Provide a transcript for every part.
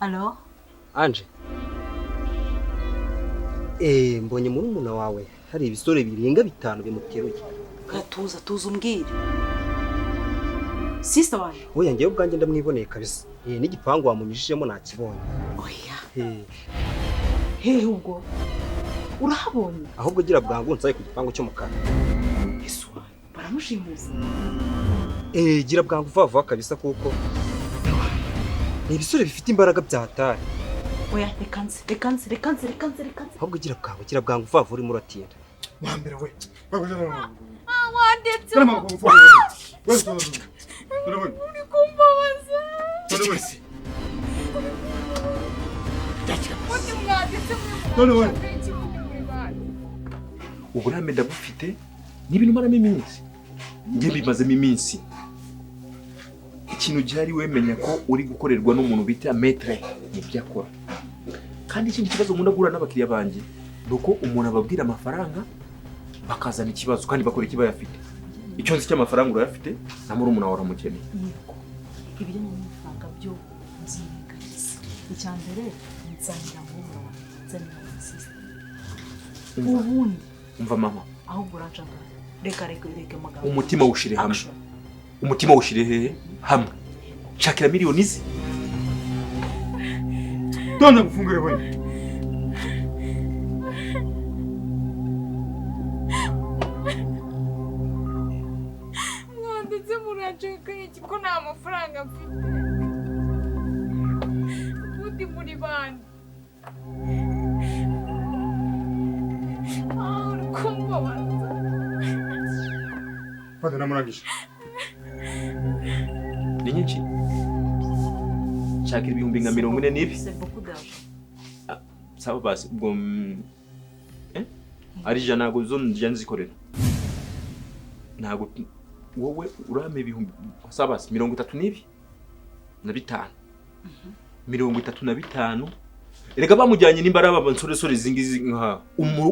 Alors? Anje. Mbonye murumuna wawe hari ibisore birenga 5 bimuteruye. Tuza umbwire. Sister waje. Oya ngiye ubwanjye ndamwiboneye kabisa. N'igipangu wamunyujijemo nakibonye. Oya. He ubwo. Urahabonye? Ahubwo gira bwangu nsaye ku gipangu cyo mukara. Yesu baramushimuza. Gira bwangu vuba kabisa kuko ni ibisore bifite imbaraga byatari. Oya rekanze. Ahubwo gira bwangu vuba uri muratinda. Mwambere we. Wandetse. Uri kumbabaza. Uburame ndabufite n'ibintu maramo iminsi. Ngiye bimazemo iminsi. Ikintu gihari wemenya ko uri gukorerwa n'umuntu bita maître mu byakora. Kandi ikintu kibazo umuntu agura n'abakiriya banjye nuko umuntu ababwira amafaranga bakazana ikibazo kandi bakora ikibazo afite. Icyo nzi cy'amafaranga urayafite na murumuna wawe aramukeneye. Yego. Ibijyanye n'amafaranga byo nzimegariza. Icyambere nzanira murumuna wawe, nzanira sister. Ubundi umva mama. Ahubwo uraca reka magabo. Umutima ushire hamwe. Umutima ushire hehe hamwe. Shakira miliyoni ze. Dona gufungure wewe. Mwanditse muraceka iki ko nta mafaranga mfite. Ubundi muri bandi. Kumbabaza. Fata namurangisha. Ni nyinshi. Shakira ibihumbi nka 40 n'ibi. C'est beaucoup d'argent. Sawa basi ubwo ari jana nago zo njya zikorera. Nago wowe urame ibihumbi sawa basi 30 n'ibi na 5. 35. Erega bamujyanye n'imbaraga abansore zingizi nka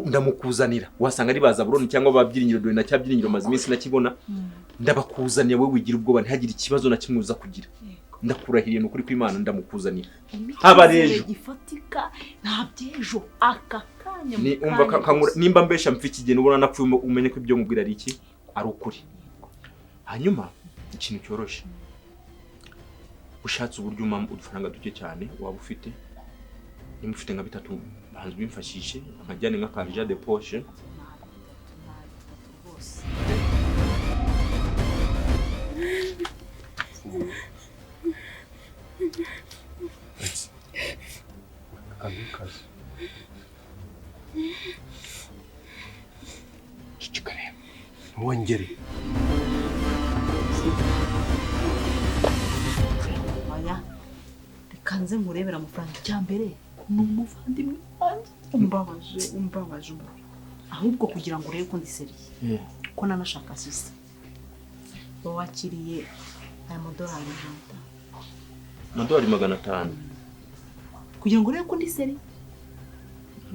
ndamukuzanira wasanga ari baza buroni cyangwa babyiringiro dore na cyabyiringiro mazi iminsi nakibona ndabakuzaniye wowe wigira ubwoba ntihagire ikibazo na kimwe uza kugira ndakurahiriye n'ukuri kw'Imana ndamukuzanira haba rejo gifatika nta byejo akakanya ni umva nimba mbesha mfiki ubona napfuye umenye ko ibyo mubwira ari iki ari ukuri hanyuma ikintu cyoroshe ushatse uburyo udufaranga duke cyane waba ufite nimufite nka 3 bantu bimfashishe amajyane nka karija de poche Chikare wongere aya kanze murebera amafaranga cyambere n'umuvandimwe wanjye umbabaje ahubwo kugira ngo urebe ko ndi seriye ko nanashaka sister wakiriye aya $500 $500 kugira ngo urebe ko ndi seriye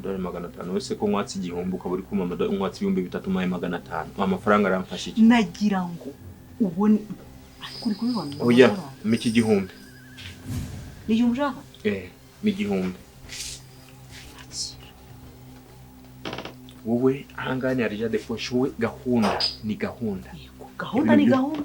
$500 wese ko mwatsi igihumbi ukaba uri kumama umwatsi 3500 amafaranga aramfasha iki nagira ngo ubone kuri kubibona oya miki igihumbi ni yumjaka igihumbi wowe ahangane arija de poche wowe gahunda ni gahunda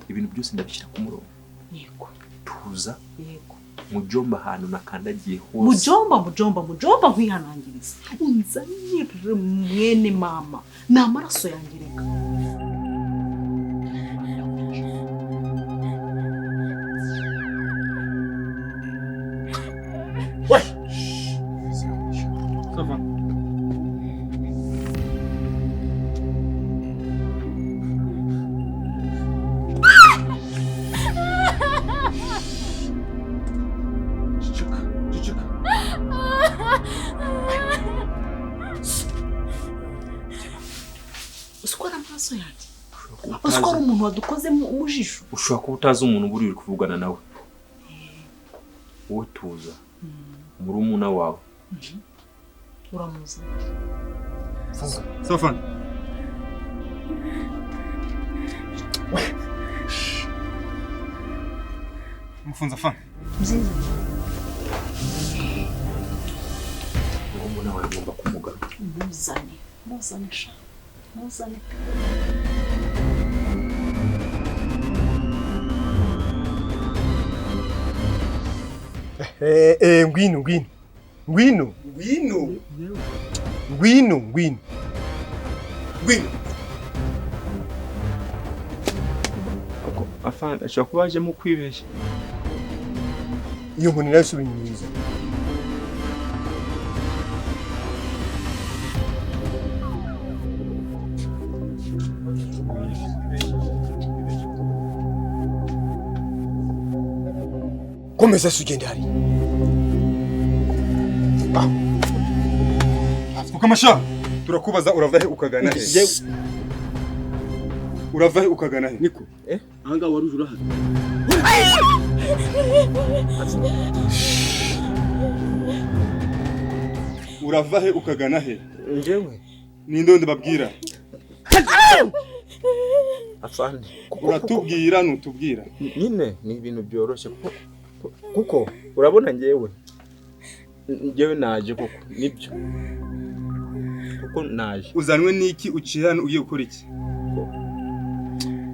ibintu byose ndabishyira ku murongo yego tuza yego Mujomba hano nakandagiye hose Mujomba nkwihanangiriza unzanire mwene mama n'amaraso yangireka Uskora umuntu wadukoze mu jisho ushobora kuba utazi umuntu buri uri kuvugana nawe wowe tuza murumuna wawe uramuza Sofan Mfunza fan mzizi murumuna wawe agomba kumugarura. Muzane sha. Muzane. Ngwino. Ako afande ashobora kuba ajemo kwibeshya. Iyo nkoni nayo subira inyuma. Komeza sugende hari. Ukamasha turakubaza urava he ukagana he? Urava he ukagana he? Niko. Anga waruje urahari. Urava he ukagana he? Njewe Nindo ndababwira. afande. Uratubwira nutubwira. Nyine ni ibintu byoroshye kuko urabona njewe naje koko nibyo. Kuko naje. Uzanwe niki uciye hano ugiye gukora iki?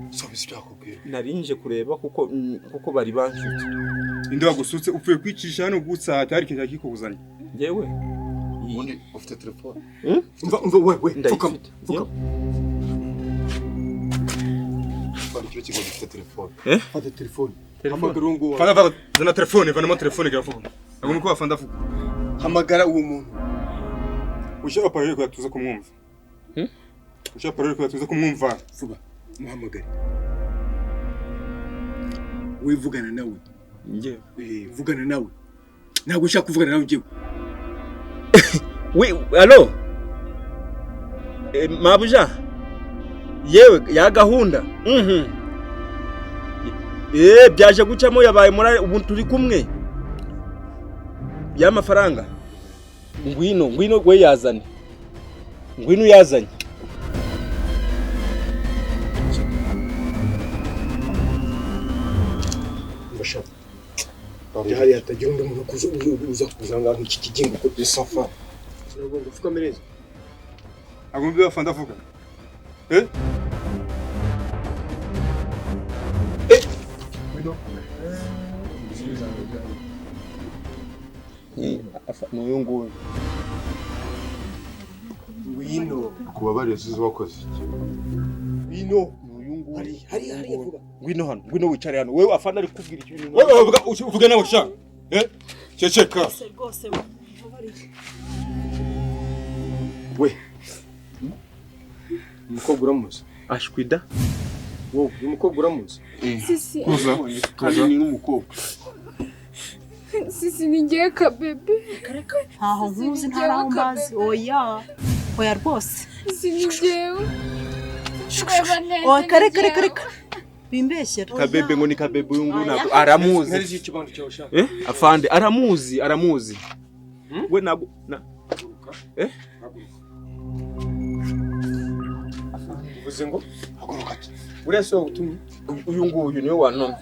Sobisi byakubwira. Narinje kureba kuko bari bansutse. Inde wagusutse upfuye kwicisha hano gutsa hatari kintu kikubuzanye. Njewe Ubundi ufite telefone. Umva we ndayifite. Fari cyo kigo gifite telefone. Fata telefone. Hamagara ngo. Fana zana telefone, vanamo telefone garavuga. Agomba kuba fanda vuga. Hamagara uwo muntu. Ushaka parole ko tuza kumwumva. Ushaka parole ko tuza kumwumva. Vuga. Muhamagare. Wivugana nawe. Njewe. Vugana nawe. Ntabwo ushaka kuvugana nawe njewe. Oui, allo. Mabuja. Yewe ya gahunda. Byaje gucamo yabaye muri ubu turi kumwe. Ya mafaranga. Ngwino gwe yazanye. Ngwino yazanye. Mbasha. Hari hatagira undi muntu uza kuzanga nk'iki kigingo ko desafa. Ntabwo ngufuka mereza. Agomba bafanda vuga. N'uyu nguyu. Wino kubabarira sizo wakoze. Wino N'uyu nguyu. Hari vuga. Ngwino hano, ngwino wicare hano. Wewe afana ari kubwira ikintu. Wewe uvuga nawe sha. Ceceka. Rwose We. Umukobwa uramuzi. Ashwida. Wowe umukobwa uramuzi. Sisi. Kandi ni n'umukobwa. Sisi ni ngiye kabebe. ntaho nkuzi ntaraho mbazi. Oya rwose. Sisi ni ngewe. Kare. Bimbeshyera. Kabebe ngo ni kabebe uyu nguyu ntabwo aramuzi. Nari zikibando cyawe sha. Afande aramuzi. We ntabwo Uvuze ngo haguruka. Uriya so gutumye. uyu nguyu niwe wanone.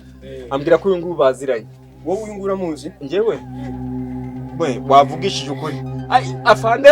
Ambwira ko uyu nguyu baziranye. Wowe uyu nguyu uramuzi? Njewe. We wavugishije ukuri. Ai afande.